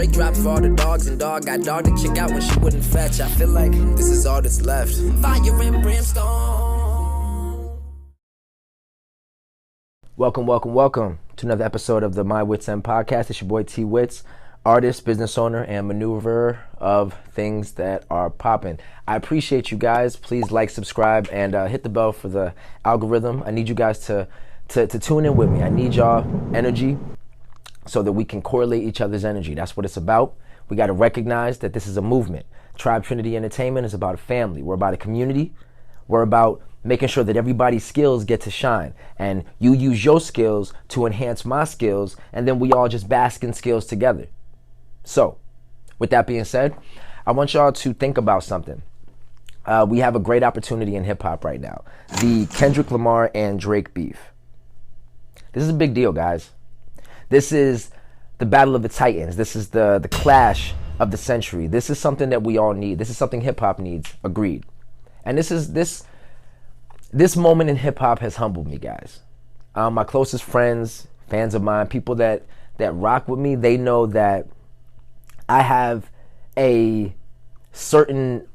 Drake dropped for all the dogs, and dog got dogged to chick out when she wouldn't fetch. I feel like this is all that's left. Fire and brimstone. Welcome to another episode of the My Witz podcast. It's your boy T Witz, artist, business owner, and maneuverer of things that are popping. I appreciate you guys. Please like, subscribe, and hit the bell for the algorithm. I need you guys to tune in with me. I need y'all energy so that we can correlate each other's energy. That's what it's about. We got to recognize that this is a movement. Tribe Trinity Entertainment is about a family. We're about a community. We're about making sure that everybody's skills get to shine. And you use your skills to enhance my skills, and then we all just bask in skills together. So, with that being said, I want y'all to think about something. We have a great opportunity in hip-hop right now. The Kendrick Lamar and Drake beef. This is a big deal, guys. This is the battle of the titans. This is the clash of the century. This is something that we all need. This is something hip-hop needs. Agreed. And this moment in hip-hop has humbled me, guys. My closest friends, fans of mine, people that rock with me, they know that I have a certain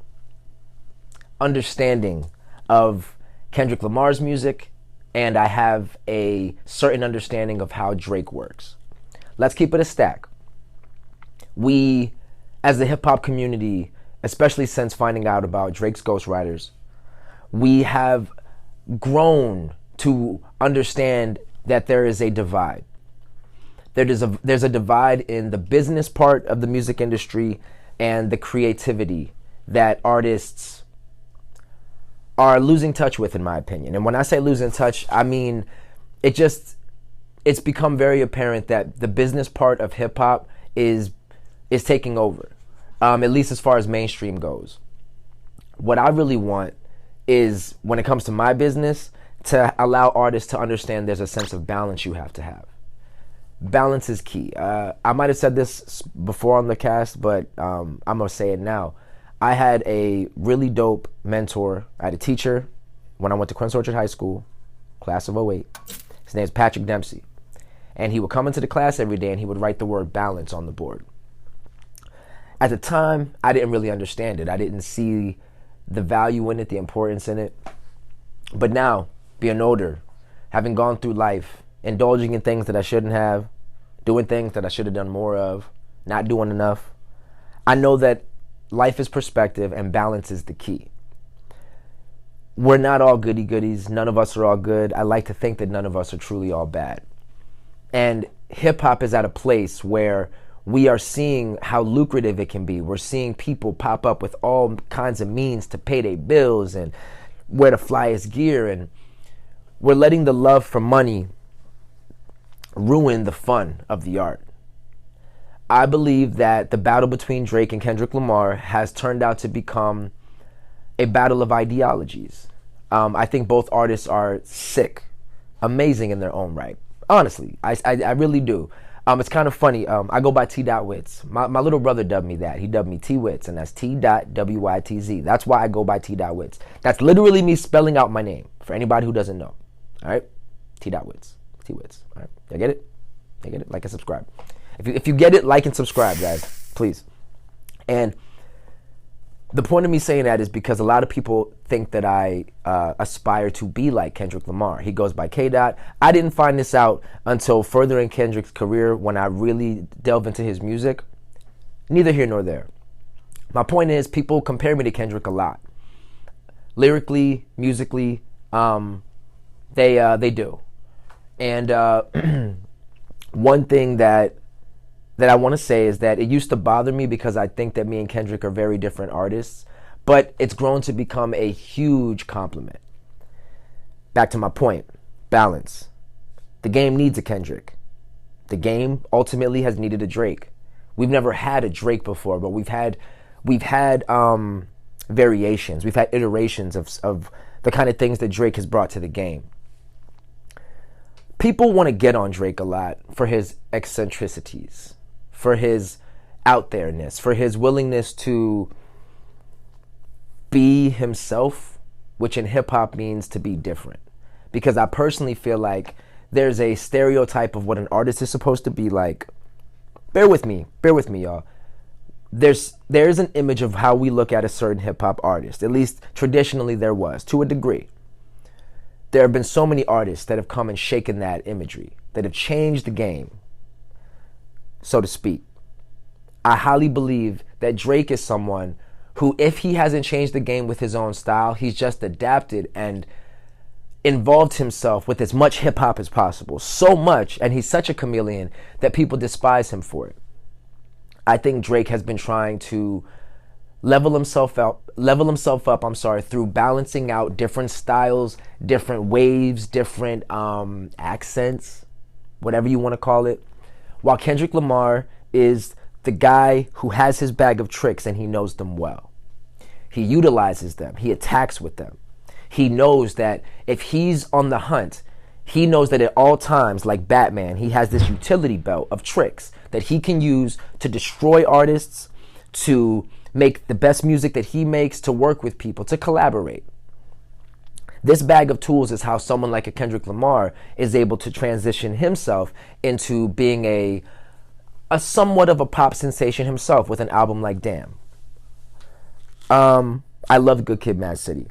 understanding of Kendrick Lamar's music, and I have a certain understanding of how Drake works. Let's keep it a stack. We, as the hip-hop community, especially since finding out about Drake's ghostwriters, we have grown to understand that there is a divide. There's a divide in the business part of the music industry and the creativity that artists are losing touch with, in my opinion. And when I say losing touch, I mean it's become very apparent that the business part of hip hop is taking over, at least as far as mainstream goes. What I really want is, when it comes to my business, to allow artists to understand there's a sense of balance you have to have. Balance is key. I might have said this before on the cast, but I'm going to say it now. I had a really dope mentor. I had a teacher when I went to Quince Orchard High School, class of '08. His name is Patrick Dempsey. And he would come into the class every day and he would write the word balance on the board. At the time, I didn't really understand it. I didn't see the value in it, the importance in it. But now, being older, having gone through life, indulging in things that I shouldn't have, doing things that I should have done more of, not doing enough, I know that life is perspective and balance is the key. We're not all goody-goodies. None of us are all good. I like to think that none of us are truly all bad. And hip-hop is at a place where we are seeing how lucrative it can be. We're seeing people pop up with all kinds of means to pay their bills and wear the flyest gear. And we're letting the love for money ruin the fun of the art. I believe that the battle between Drake and Kendrick Lamar has turned out to become a battle of ideologies. I think both artists are sick, amazing in their own right. Honestly, I really do. It's kind of funny. I go by T. Witz. My little brother dubbed me that. He dubbed me T. Witz, and that's T. Witz. That's why I go by T. Witz. That's literally me spelling out my name for anybody who doesn't know. All right? T. Witz. T. Witz. All right? You get it? You get it? Like and subscribe. If you get it, like and subscribe, guys. Please. And the point of me saying that is because a lot of people think that I aspire to be like Kendrick Lamar. He goes by K. I didn't find this out until further in Kendrick's career when I really delved into his music. Neither here nor there. My point is, people compare me to Kendrick a lot. Lyrically, musically, they do. And one thing that I want to say is that it used to bother me because I think that me and Kendrick are very different artists, but it's grown to become a huge compliment. Back to my point, balance. The game needs a Kendrick. The game ultimately has needed a Drake. We've never had a Drake before, but we've had variations. We've had iterations of the kind of things that Drake has brought to the game. People want to get on Drake a lot for his eccentricities, for his out there-ness, for his willingness to be himself, which in hip-hop means to be different. Because I personally feel like there's a stereotype of what an artist is supposed to be like, bear with me, y'all. There's an image of how we look at a certain hip-hop artist. At least traditionally there was, to a degree. There have been so many artists that have come and shaken that imagery, that have changed the game, so to speak. I highly believe that Drake is someone who, if he hasn't changed the game with his own style, he's just adapted and involved himself with as much hip-hop as possible. So much, and he's such a chameleon that people despise him for it. I think Drake has been trying to level himself up, through balancing out different styles, different waves, different accents, whatever you want to call it. While Kendrick Lamar is the guy who has his bag of tricks and he knows them well. He utilizes them. He attacks with them. He knows that if he's on the hunt, he knows that at all times, like Batman, he has this utility belt of tricks that he can use to destroy artists, to make the best music that he makes, to work with people, to collaborate. This bag of tools is how someone like a Kendrick Lamar is able to transition himself into being a somewhat of a pop sensation himself with an album like Damn. I love Good Kid, Mad City.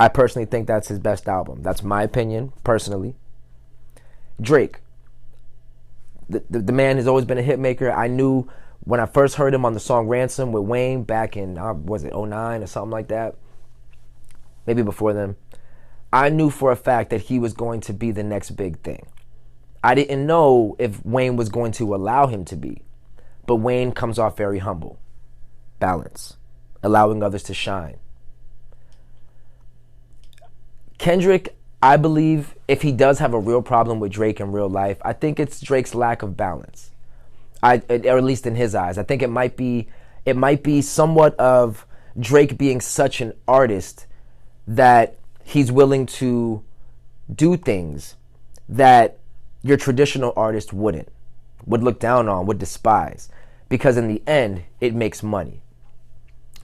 I personally think that's his best album. That's my opinion, personally. Drake. The man has always been a hit maker. I knew when I first heard him on the song Ransom with Wayne back in, was it 09 or something like that? Maybe before then. I knew for a fact that he was going to be the next big thing. I didn't know if Wayne was going to allow him to be. But Wayne comes off very humble. Balance. Allowing others to shine. Kendrick, I believe, if he does have a real problem with Drake in real life, I think it's Drake's lack of balance. Or at least in his eyes. I think it might be somewhat of Drake being such an artist that he's willing to do things that your traditional artist would look down on, would despise. Because in the end, it makes money.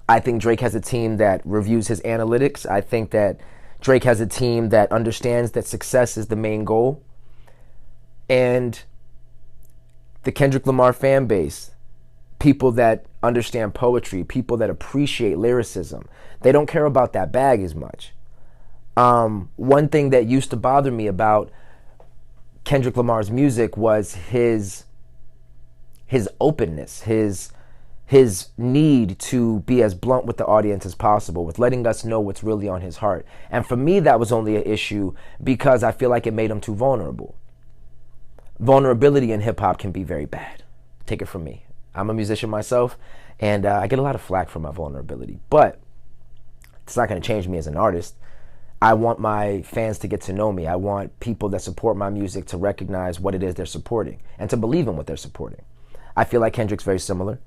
I think Drake has a team that reviews his analytics. I think that Drake has a team that understands that success is the main goal. And the Kendrick Lamar fan base, people that understand poetry, people that appreciate lyricism, they don't care about that bag as much. One thing that used to bother me about Kendrick Lamar's music was his openness, his need to be as blunt with the audience as possible, with letting us know what's really on his heart. And for me, that was only an issue because I feel like it made him too vulnerable. Vulnerability in hip-hop can be very bad. Take it from me. I'm a musician myself, and I get a lot of flack for my vulnerability. But it's not going to change me as an artist. I want my fans to get to know me. I want people that support my music to recognize what it is they're supporting and to believe in what they're supporting. I feel like Kendrick's very similar.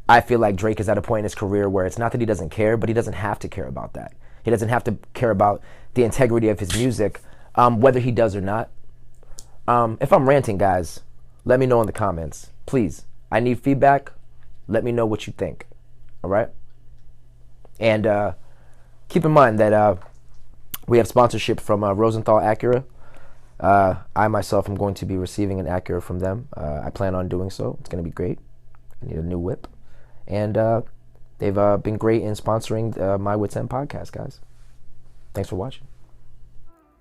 I feel like Drake is at a point in his career where it's not that he doesn't care, but he doesn't have to care about that. He doesn't have to care about the integrity of his music, whether he does or not. If I'm ranting, guys, let me know in the comments. Please, I need feedback. Let me know what you think. All right? And keep in mind that we have sponsorship from Rosenthal Acura. I myself am going to be receiving an Acura from them. I plan on doing so. It's going to be great. I need a new whip. And they've been great in sponsoring my Witz podcast, guys. Thanks for watching.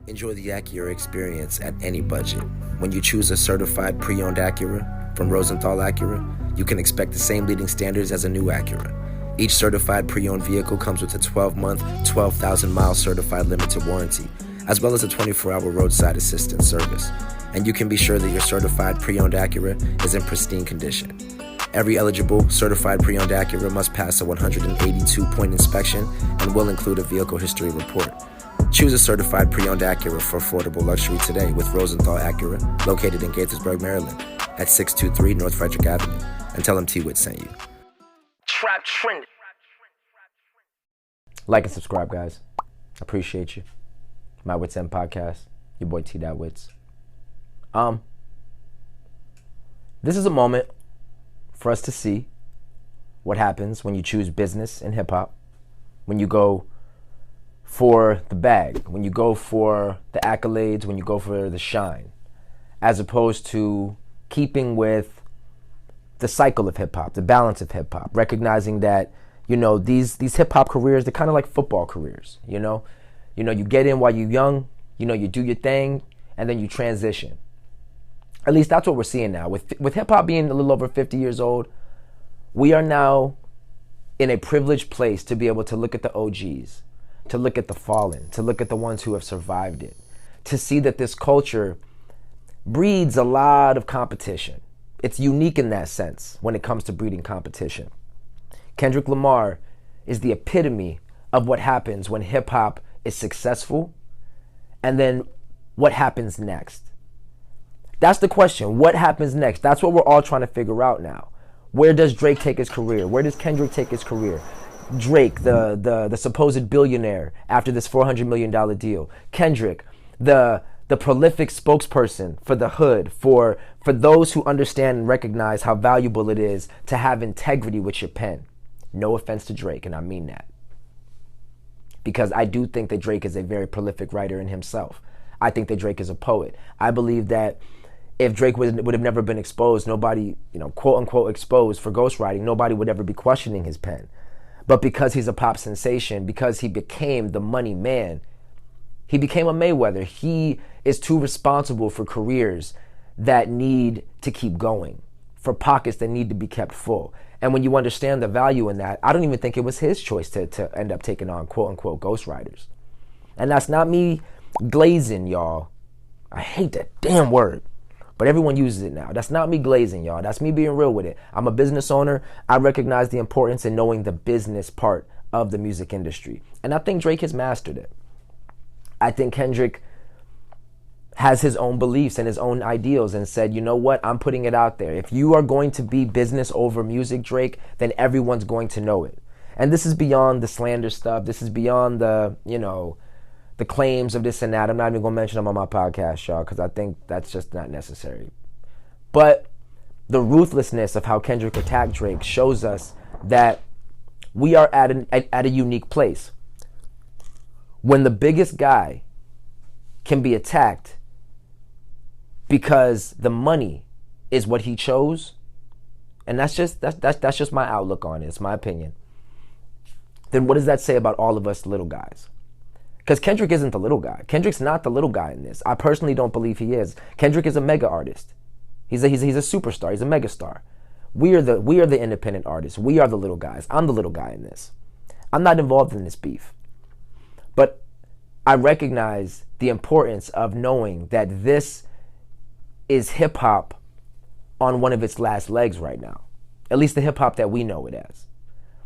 Enjoy the Acura experience at any budget. When you choose a certified pre-owned Acura from Rosenthal Acura, you can expect the same leading standards as a new Acura. Each certified pre-owned vehicle comes with a 12-month, 12,000-mile certified limited warranty, as well as a 24-hour roadside assistance service. And you can be sure that your certified pre-owned Acura is in pristine condition. Every eligible certified pre-owned Acura must pass a 182-point inspection and will include a vehicle history report. Choose a certified pre-owned Acura for affordable luxury today with Rosenthal Acura, located in Gaithersburg, Maryland, at 623 North Frederick Avenue. And tell them T-Witz sent you. Trap trend. Like and subscribe, guys. Appreciate you. My Witz podcast. Your boy T. Witz. This is a moment for us to see what happens when you choose business in hip-hop, when you go for the bag, when you go for the accolades, when you go for the shine, as opposed to keeping with the cycle of hip hop, the balance of hip hop, recognizing that, you know, these hip hop careers, they're kind of like football careers, you know? You get in while you're young, you know, you do your thing, and then you transition. At least that's what we're seeing now. With hip hop being a little over 50 years old, we are now in a privileged place to be able to look at the OGs, to look at the fallen, to look at the ones who have survived it, to see that this culture breeds a lot of competition. It's unique in that sense when it comes to breeding competition. Kendrick Lamar is the epitome of what happens when hip hop is successful, and then what happens next. That's the question. What happens next? That's what we're all trying to figure out now. Where does Drake take his career? Where does Kendrick take his career? Drake, the supposed billionaire after this $400 million deal. Kendrick, the prolific spokesperson for the hood, for those who understand and recognize how valuable it is to have integrity with your pen. No offense to Drake, and I mean that. Because I do think that Drake is a very prolific writer in himself. I think that Drake is a poet. I believe that if Drake would have never been exposed, nobody, you know, quote unquote exposed for ghostwriting, nobody would ever be questioning his pen. But because he's a pop sensation, because he became the money man, he became a Mayweather. He is too responsible for careers that need to keep going, for pockets that need to be kept full. And when you understand the value in that, I don't even think it was his choice to end up taking on quote unquote ghostwriters. And that's not me glazing, y'all. I hate that damn word, but everyone uses it now. That's not me glazing, y'all. That's me being real with it. I'm a business owner. I recognize the importance in knowing the business part of the music industry. And I think Drake has mastered it. I think Kendrick has his own beliefs and his own ideals and said, you know what, I'm putting it out there. If you are going to be business over music, Drake, then everyone's going to know it. And this is beyond the slander stuff. This is beyond the, you know, the claims of this and that. I'm not even going to mention them on my podcast, y'all, because I think that's just not necessary. But the ruthlessness of how Kendrick attacked Drake shows us that we are at a unique place. When the biggest guy can be attacked because the money is what he chose, and that's just my outlook on it. It's my opinion. Then what does that say about all of us little guys? Because Kendrick isn't the little guy. Kendrick's not the little guy in this. I personally don't believe he is. Kendrick is a mega artist. He's a superstar. He's a megastar. We are the independent artists. We are the little guys. I'm the little guy in this. I'm not involved in this beef. But I recognize the importance of knowing that this is hip hop on one of its last legs right now. At least the hip hop that we know it as.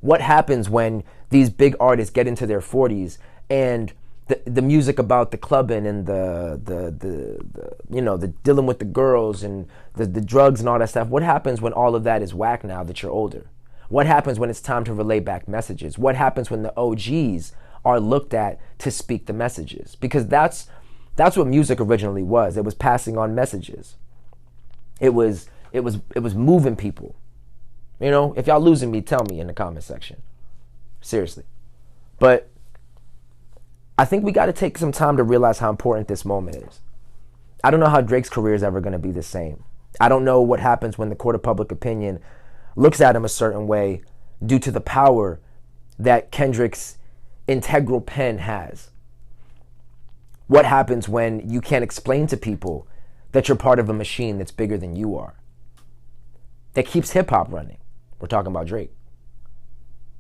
What happens when these big artists get into their 40s and the music about the clubbing and the you know, the dealing with the girls and the drugs and all that stuff? What happens when all of that is whack now that you're older? What happens when it's time to relay back messages? What happens when the OGs are looked at to speak the messages? Because that's what music originally was. It was passing on messages. It was moving people. You know, if y'all losing me, tell me in the comment section. Seriously. But I think we got to take some time to realize how important this moment is. I don't know how Drake's career is ever going to be the same. I don't know what happens when the court of public opinion looks at him a certain way due to the power that Kendrick's integral pen has. What happens when you can't explain to people that you're part of a machine that's bigger than you are, that keeps hip-hop running? We're talking about Drake.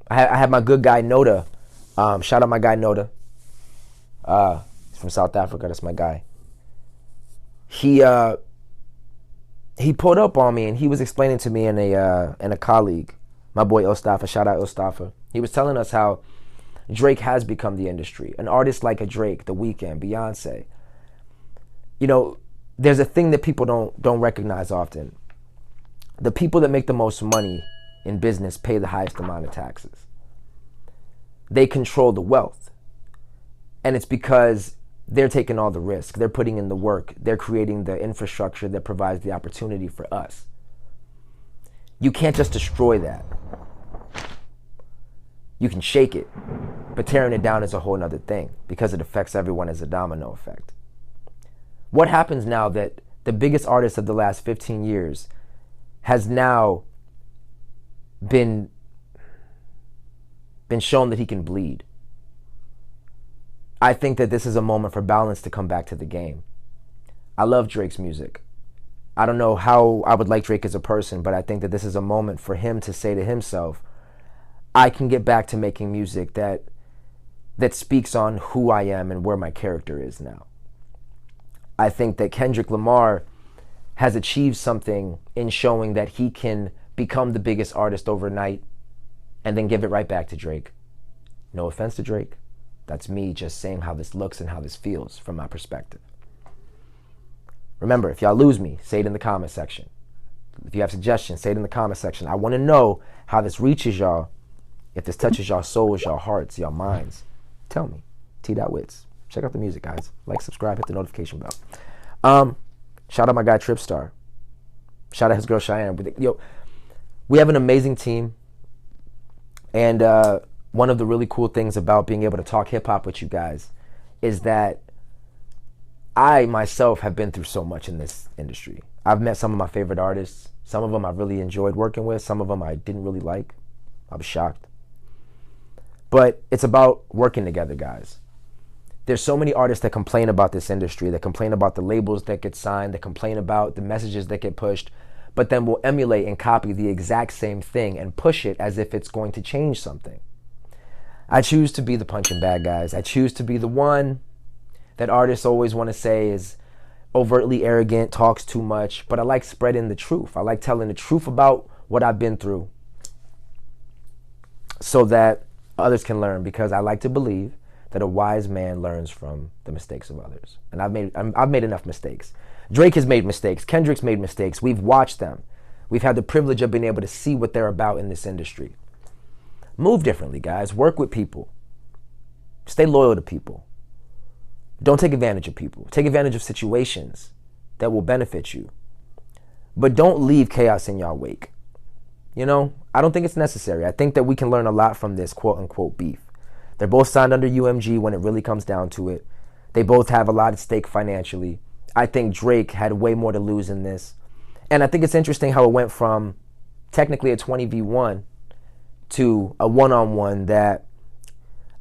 I had my good guy Noda. Shout out my guy Noda. He's from South Africa. That's my guy. He pulled up on me and he was explaining to me and a colleague, my boy Ostafa. Shout out Ostafa. He was telling us how Drake has become the industry. An artist like a Drake, The Weeknd, Beyonce. You know, there's a thing that people don't recognize often. The people that make the most money in business pay the highest amount of taxes. They control the wealth. And it's because they're taking all the risk. They're putting in the work. They're creating the infrastructure that provides the opportunity for us. You can't just destroy that. You can shake it, but tearing it down is a whole other thing because it affects everyone as a domino effect. What happens now that the biggest artist of the last 15 years has now been shown that he can bleed. I think that this is a moment for balance to come back to the game. I love Drake's music. I don't know how I would like Drake as a person, but I think that this is a moment for him to say to himself, I can get back to making music that speaks on who I am and where my character is now. I think that Kendrick Lamar has achieved something in showing that he can become the biggest artist overnight and then give it right back to Drake. No offense to Drake. That's me just saying how this looks and how this feels from my perspective. Remember, if y'all lose me, say it in the comment section. If you have suggestions, say it in the comment section. I want to know how this reaches y'all, if this touches y'all souls, y'all hearts, y'all minds. Tell me. T.Witz. Check out the music, guys. Like, subscribe, hit the notification bell. Shout out my guy Tripstar. Shout out his girl Cheyenne. Yo, we have an amazing team. And one of the really cool things about being able to talk hip-hop with you guys is that I myself have been through so much in this industry. I've met some of my favorite artists. Some of them I really enjoyed working with. Some of them I didn't really like. I was shocked. But it's about working together, guys. There's so many artists that complain about this industry, that complain about the labels that get signed, that complain about the messages that get pushed, but then will emulate and copy the exact same thing and push it as if it's going to change something. I choose to be the punching bag, guys. I choose to be the one that artists always want to say is overtly arrogant, talks too much, but I like spreading the truth. I like telling the truth about what I've been through so that others can learn, because I like to believe that a wise man learns from the mistakes of others. And I've made enough mistakes. Drake has made mistakes. Kendrick's made mistakes. We've watched them. We've had the privilege of being able to see what they're about in this industry. Move differently, guys. Work with people. Stay loyal to people. Don't take advantage of people. Take advantage of situations that will benefit you. But don't leave chaos in your wake. You know, I don't think it's necessary. I think that we can learn a lot from this quote-unquote beef. They're both signed under UMG when it really comes down to it. They both have a lot at stake financially. I think Drake had way more to lose in this. And I think it's interesting how it went from technically a 20v1 to a one-on-one that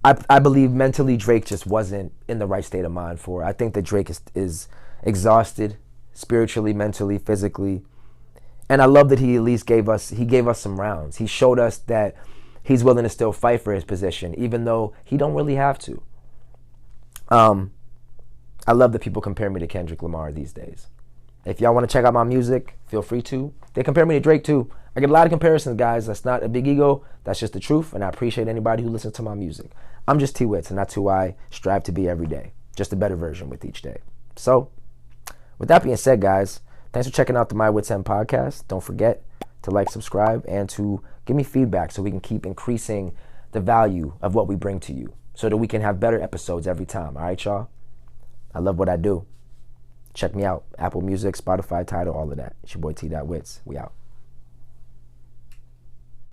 I believe mentally Drake just wasn't in the right state of mind for. I think that Drake is exhausted spiritually, mentally, physically. And I love that he at least gave us some rounds. He showed us that he's willing to still fight for his position, even though he don't really have to. I love that people compare me to Kendrick Lamar these days. If y'all want to check out my music, feel free to. They compare me to Drake too. I get a lot of comparisons, guys. That's not a big ego. That's just the truth, and I appreciate anybody who listens to my music. I'm just T-Witz, and that's who I strive to be every day. Just a better version with each day. So, with that being said, guys, thanks for checking out the My Witz End podcast. Don't forget to like, subscribe, and to give me feedback so we can keep increasing the value of what we bring to you so that we can have better episodes every time. All right, y'all? I love what I do. Check me out. Apple Music, Spotify, Tidal, all of that. It's your boy T.Witz. We out.